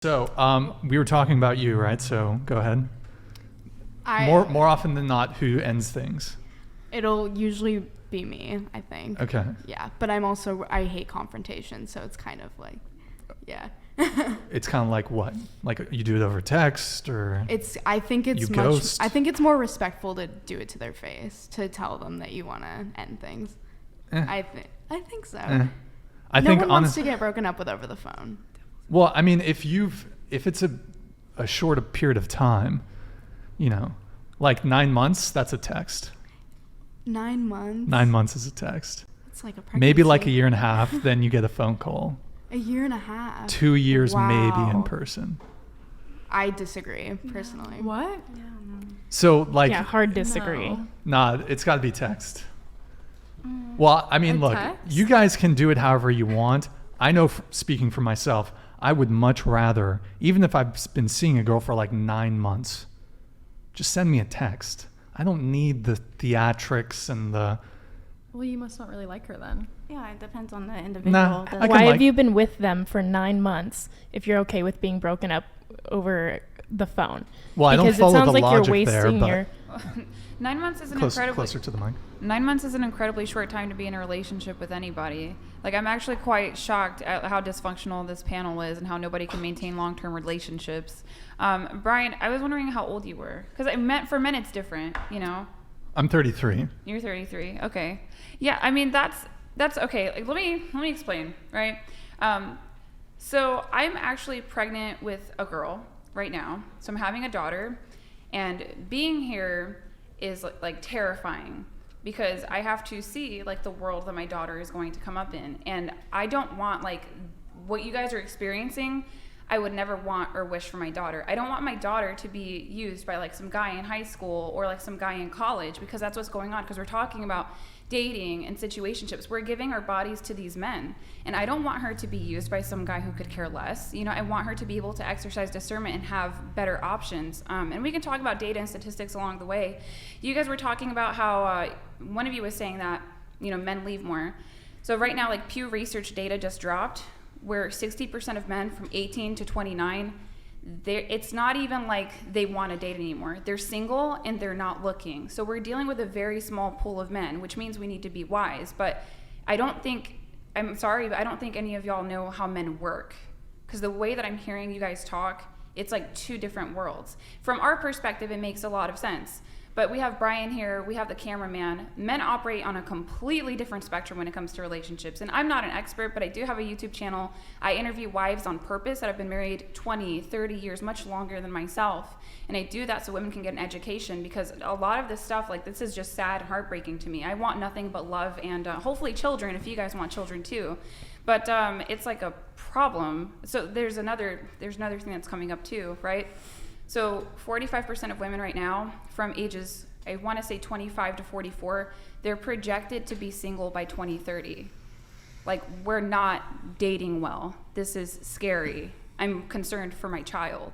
So we were talking about you, right? So go ahead. More often than not, who ends things? It'll usually be me, I think. Okay. Yeah, but I hate confrontation, so it's kind of like, yeah. It's kind of like what? Like you do it over text, or I think it's ghost? I think it's more respectful to do it to their face, to tell them that you want to end things. I think so. No one wants to get broken up with over the phone. Well, I mean, if it's a short period of time, like 9 months, that's a text. 9 months? 9 months is a text. It's like a pregnancy. Maybe like a year and a half, then you get a phone call. A year and a half? 2 years, wow. maybe in person. I disagree, personally. What? Yeah. So like... Yeah, hard disagree. Nah, it's got to be text. Well, I mean, look, text? you guys can do it however you want. I know, speaking for myself, I would much rather, even if I've been seeing a girl for like 9 months, just send me a text. I don't need the theatrics and the... Well, you must not really like her then. Yeah, it depends on the individual. Nah, Why have you been with them for 9 months if you're okay with being broken up over the phone? Well, because I don't follow it sounds the like logic you're wasting there, but... 9 months is closer to the mic. 9 months is an incredibly short time to be in a relationship with anybody. Like, I'm actually quite shocked at how dysfunctional this panel is and how nobody can maintain long-term relationships. Brian, I was wondering how old you were, because for men it's different, I'm 33. You're 33. Okay. Yeah, I mean that's okay. Like, let me explain, right? So I'm actually pregnant with a girl right now. So I'm having a daughter, and being here is like terrifying, because I have to see like the world that my daughter is going to come up in, and I don't want like what you guys are experiencing. I would never want or wish for my daughter. I don't want my daughter to be used by like some guy in high school or like some guy in college, because that's what's going on, because we're talking about dating and situationships. We're giving our bodies to these men, and I don't want her to be used by some guy who could care less. I want her to be able to exercise discernment and have better options. And we can talk about data and statistics along the way. You guys were talking about how one of you was saying that men leave more. So right now, like, Pew Research data just dropped, where 60% of men from 18 to 29, it's not even like they want to date anymore. They're single and they're not looking. So we're dealing with a very small pool of men, which means we need to be wise. But I'm sorry, but I don't think any of y'all know how men work. Because the way that I'm hearing you guys talk, it's like two different worlds. From our perspective, it makes a lot of sense. But we have Brian here, we have the cameraman. Men operate on a completely different spectrum when it comes to relationships. And I'm not an expert, but I do have a YouTube channel. I interview wives on purpose that have been married 20, 30 years, much longer than myself. And I do that so women can get an education, because a lot of this stuff, like, this is just sad and heartbreaking to me. I want nothing but love and hopefully children, if you guys want children too. But it's like a problem. So there's another thing that's coming up too, right? So 45% of women right now from ages, I want to say 25 to 44, they're projected to be single by 2030. Like, we're not dating well. This is scary. I'm concerned for my child.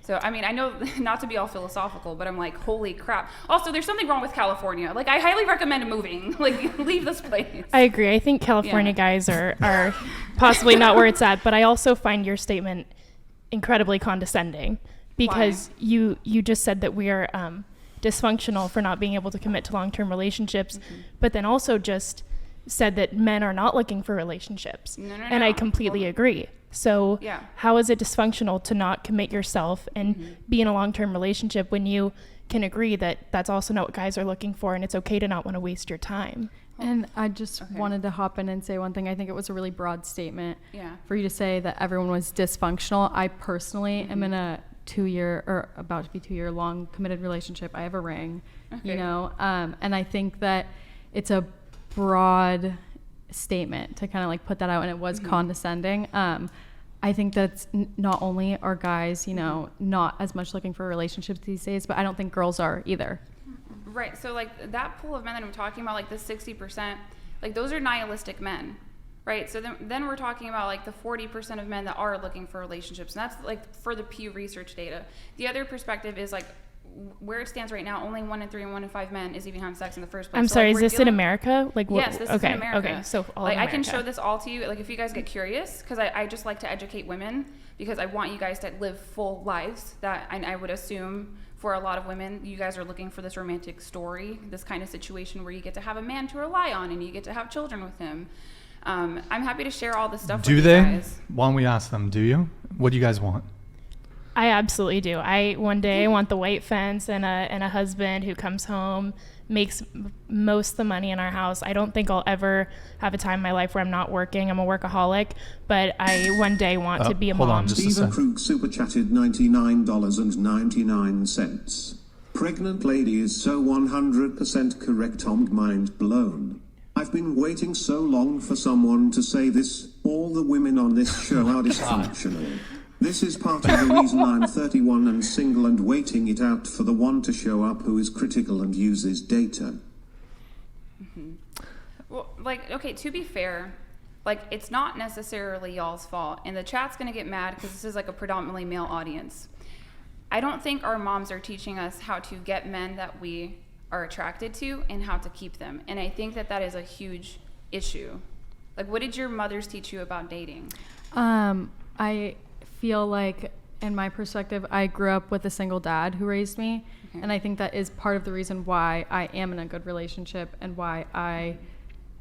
So, I mean, I know not to be all philosophical, but I'm like, holy crap. Also, there's something wrong with California. Like, I highly recommend moving. Like, leave this place. I agree. I think California guys are possibly not where it's at, but I also find your statement incredibly condescending. Because you just said that we are dysfunctional for not being able to commit to long-term relationships, but then also just said that men are not looking for relationships. No. I completely agree. So how is it dysfunctional to not commit yourself and be in a long-term relationship when you can agree that that's also not what guys are looking for, and it's okay to not want to waste your time? And I just wanted to hop in and say one thing. I think it was a really broad statement for you to say that everyone was dysfunctional. I personally am in a 2-year or about to be 2 year long committed relationship. I have a ring, and I think that it's a broad statement to kind of like put that out, and it was condescending. I think that's not only are guys, not as much looking for relationships these days, but I don't think girls are either. Right. So like that pool of men that I'm talking about, like the 60%, like those are nihilistic men. Right, so then we're talking about like the 40% of men that are looking for relationships, and that's like for the Pew Research data. The other perspective is like where it stands right now, only 1 in 3 and 1 in 5 men is even having sex in the first place. I'm sorry, is this in America? Like, yes, this is in America. Okay, so all like, in America. I can show this all to you, like if you guys get curious, because I just like to educate women. because I want you guys to live full lives. That I would assume for a lot of women, you guys are looking for this romantic story, this kind of situation where you get to have a man to rely on and you get to have children with him. I'm happy to share all this stuff with you guys. Why don't we ask them, do you? What do you guys want? I absolutely do. One day I want the white fence and a husband who comes home, makes most of the money in our house. I don't think I'll ever have a time in my life where I'm not working. I'm a workaholic, but I one day want to be a mom. On, just Eva Krug super chatted $99.99. Pregnant lady is so 100% correct. I'm mind blown. I've been waiting so long for someone to say this. All the women on this show are dysfunctional. This is part of the reason I'm 31 and single and waiting it out for the one to show up who is critical and uses data. Mm-hmm. Well, like, okay, to be fair, like, it's not necessarily y'all's fault, and the chat's gonna get mad because this is like a predominantly male audience. I don't think our moms are teaching us how to get men that we are attracted to and how to keep them, and I think that is a huge issue. Like, what did your mothers teach you about dating? I feel like, in my perspective, I grew up with a single dad who raised me, and I think that is part of the reason why I am in a good relationship and why I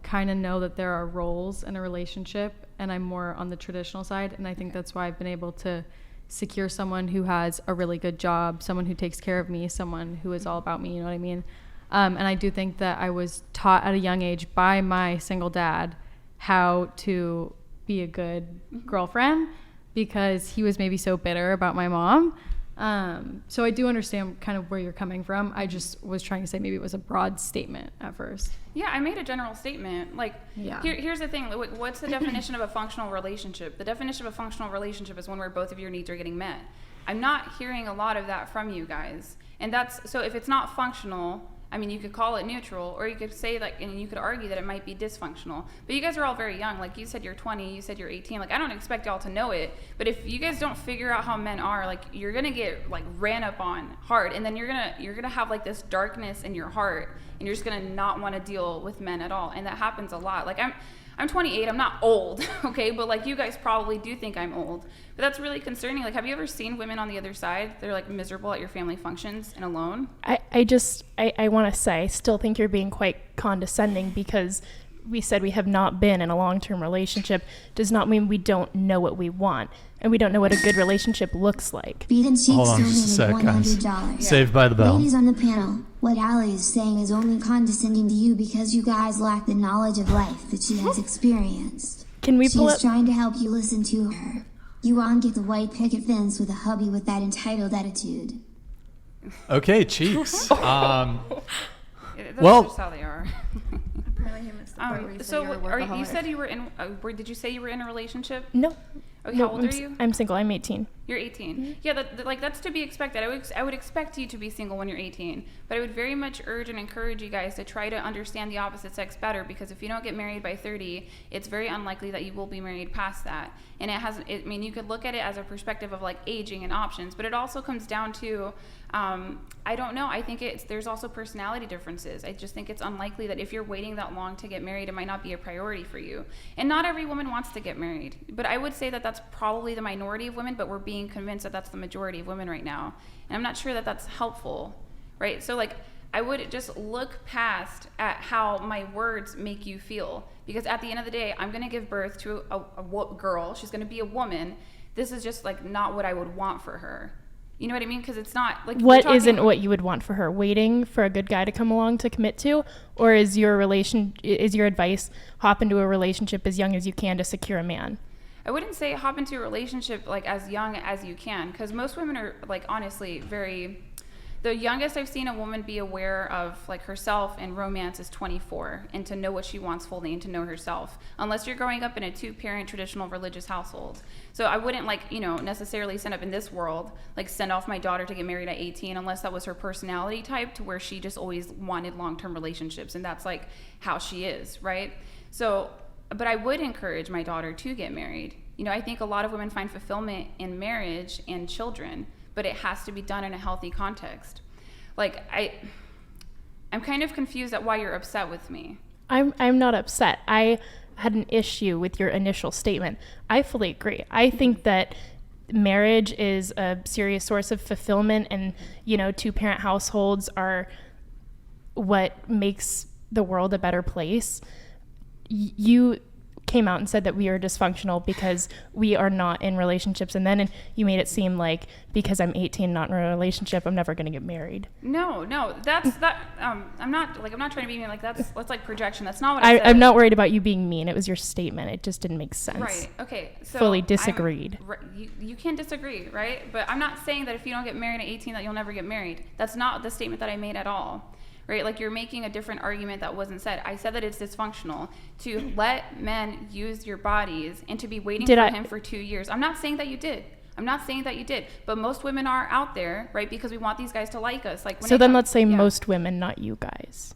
kind of know that there are roles in a relationship, and I'm more on the traditional side, and I think that's why I've been able to secure someone who has a really good job, someone who takes care of me, someone who is all about me, you know what I mean? And I do think that I was taught at a young age by my single dad how to be a good girlfriend, because he was maybe so bitter about my mom. So I do understand kind of where you're coming from. I just was trying to say maybe it was a broad statement at first. Yeah, I made a general statement. Like, here's the thing. What's the definition of a functional relationship? The definition of a functional relationship is one where both of your needs are getting met. I'm not hearing a lot of that from you guys. And so if it's not functional, I mean, you could call it neutral, or you could say, like, and you could argue that it might be dysfunctional. But you guys are all very young. Like, you said you're 20, you said you're 18. Like, I don't expect y'all to know it. But if you guys don't figure out how men are, like, you're gonna get, like, ran up on hard, and then you're gonna have, like, this darkness in your heart, and you're just gonna not want to deal with men at all. And that happens a lot. Like, I'm 28, I'm not old, okay? But, like, you guys probably do think I'm old. But that's really concerning. Like, have you ever seen women on the other side? They're, like, miserable at your family functions and alone. I want to say, I still think you're being quite condescending, because we said we have not been in a long-term relationship does not mean we don't know what we want, and we don't know what a good relationship looks like. Hold on just a sec, guys. Saved by the bell. Ladies on the panel, what Allie is saying is only condescending to you because you guys lack the knowledge of life that she has experienced. Can we pull up? She's trying to help you listen to her. You won't get the white picket fence with a hubby with that entitled attitude. Okay, cheeks. That's Well, just how they are. So you said you were in, did you say you were in a relationship? No. Okay, how old are you? I'm single. I'm 18. You're 18. Mm-hmm. Yeah, that's to be expected. I would expect you to be single when you're 18, but I would very much urge and encourage you guys to try to understand the opposite sex better, because if you don't get married by 30, it's very unlikely that you will be married past that. And I mean, you could look at it as a perspective of, like, aging and options, but it also comes down to, I don't know. I think there's also personality differences. I just think it's unlikely that if you're waiting that long to get married, it might not be a priority for you. And not every woman wants to get married, but I would say that that's probably the minority of women, but we're being convinced that that's the majority of women right now. And I'm not sure that that's helpful, right? So, like, I would just look past at how my words make you feel, because at the end of the day, I'm going to give birth to a girl. She's going to be a woman. This is just, like, not what I would want for her. You know what I mean? Because it's not like what isn't what you would want for her. Waiting for a good guy to come along to commit to, or is your advice hop into a relationship as young as you can to secure a man? I wouldn't say hop into a relationship, like, as young as you can, because most women are, like, honestly very. The youngest I've seen a woman be aware of, like, herself and romance is 24, and to know what she wants fully and to know herself, unless you're growing up in a 2-parent traditional religious household. So I wouldn't, like, necessarily send up in this world, like, send off my daughter to get married at 18, unless that was her personality type, to where she just always wanted long-term relationships, and that's, like, how she is, right? So, but I would encourage my daughter to get married. I think a lot of women find fulfillment in marriage and children, but it has to be done in a healthy context. Like, I'm kind of confused at why you're upset with me. I'm not upset. I had an issue with your initial statement. I fully agree. I think that marriage is a serious source of fulfillment, and, you know, 2-parent households are what makes the world a better place. You came out and said that we are dysfunctional because we are not in relationships, and then you made it seem like because I'm 18, not in a relationship, I'm never going to get married. No, that's that. I'm not trying to be mean. Like that's like projection. That's not what I said. I'm not worried about you being mean. It was your statement. It just didn't make sense. Right. Okay. So fully disagreed. You can disagree, right? But I'm not saying that if you don't get married at 18 that you'll never get married. That's not the statement that I made at all. Right? Like, you're making a different argument that wasn't said. I said that it's dysfunctional to let men use your bodies and to be waiting for him for 2 years. I'm not saying that you did. But most women are out there, right? Because we want these guys to like us. Like, so then let's say most women, not you guys.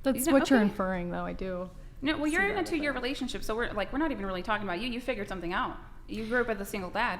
That's what you're inferring, though. I do. No, well, you're in a 2-year relationship, so we're not even really talking about you. You figured something out. You grew up with a single dad.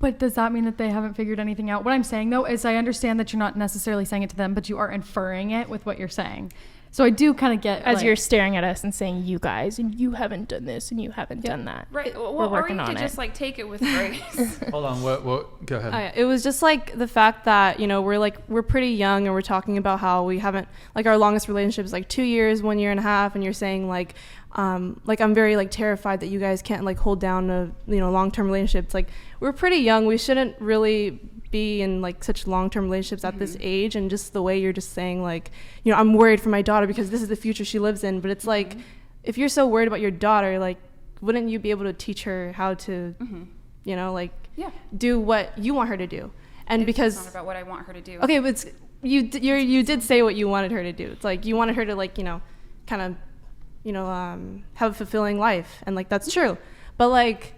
But does that mean that they haven't figured anything out? What I'm saying, though, is I understand that you're not necessarily saying it to them, but you are inferring it with what you're saying. So I do kind of get... As you're staring at us and saying, you guys, and you haven't done this, and you haven't done that. Right. Well, or you could just, like, take it with grace. Hold on. What? Go ahead. It was just, like, the fact that, you know, we're pretty young, and we're talking about how we haven't... Like, our longest relationship is, like, 2 years, 1.5 years, and you're saying, like, I'm very, like, terrified that you guys can't, like, hold down a, you know, long-term relationship. It's like, we're pretty young. We shouldn't really be in, like, such long-term relationships at this age. And just the way you're just saying, like, you know, I'm worried for my daughter because this is the future she lives in. But it's like, if you're so worried about your daughter, like, wouldn't you be able to teach her how to, you know, like, do what you want her to do? And because it's not about what I want her to do. Okay, but you did say what you wanted her to do. It's like, you wanted her to, like, you know, kind of, you know, have a fulfilling life, and, like, that's true. But, like,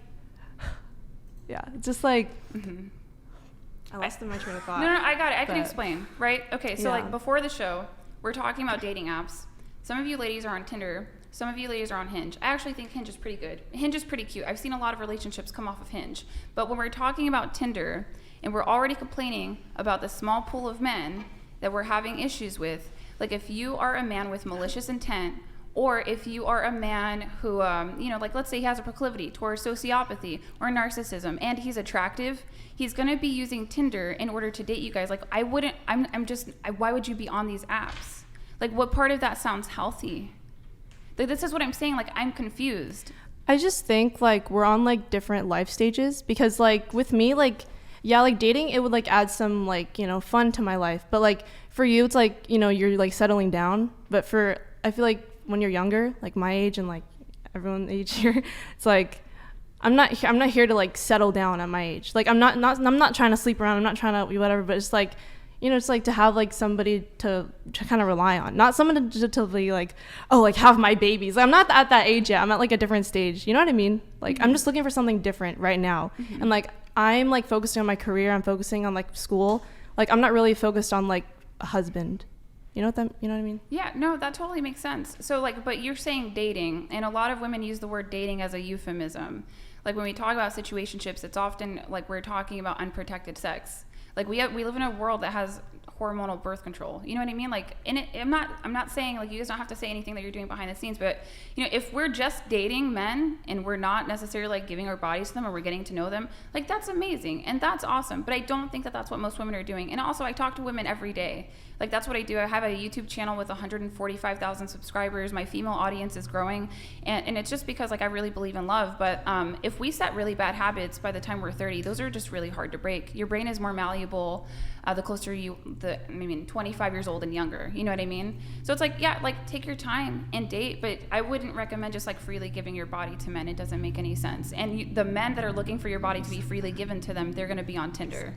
yeah, it's just like I lost my train of thought. No, I got it. I can explain, right? Okay, so like, before the show, we're talking about dating apps. Some of you ladies are on Tinder. Some of you ladies are on Hinge. I actually think Hinge is pretty good. Hinge is pretty cute. I've seen a lot of relationships come off of Hinge. But when we're talking about Tinder, and we're already complaining about the small pool of men that we're having issues with, like, if you are a man with malicious intent, or if you are a man who, you know, like, let's say he has a proclivity towards sociopathy or narcissism, and he's attractive, he's going to be using Tinder in order to date you guys. Like, why would you be on these apps? Like, what part of that sounds healthy? Like, this is what I'm saying. Like, I'm confused. I just think, like, we're on, like, different life stages, because, like, with me, like, yeah, like, dating, it would, like, add some, like, you know, fun to my life. But, like, for you, it's like, you know, you're, like, settling down. But I feel like when you're younger, like my age and, like, everyone age here, it's like, I'm not here to, like, settle down at my age. Like, I'm not trying to sleep around. I'm not trying to be whatever, but it's like, you know, it's like to have, like, somebody to kind of rely on, not someone to be like, oh, like, have my babies. Like, I'm not at that age yet. I'm at, like, a different stage. You know what I mean? Like, I'm just looking for something different right now. And, like, I'm, like, focusing on my career. I'm focusing on, like, school. Like, I'm not really focused on, like, a husband. You know what I mean? Yeah, no, that totally makes sense. So, like, but you're saying dating, and a lot of women use the word dating as a euphemism. Like, when we talk about situationships, it's often like we're talking about unprotected sex. Like, we live in a world that has hormonal birth control. You know what I mean? Like, I'm not saying, like, you guys don't have to say anything that you're doing behind the scenes, but, you know, if we're just dating men and we're not necessarily, like, giving our bodies to them, or we're getting to know them, like, that's amazing and that's awesome. But I don't think that that's what most women are doing. And also, I talk to women every day. Like, that's what I do. I have a YouTube channel with 145,000 subscribers. My female audience is growing, and it's just because, like, I really believe in love. But if we set really bad habits by the time we're 30, those are just really hard to break. Your brain is more malleable the closer 25 years old and younger. You know what I mean? So it's like, yeah, like, take your time and date, but I wouldn't recommend just, like, freely giving your body to men. It doesn't make any sense. And the men that are looking for your body to be freely given to them, they're going to be on Tinder.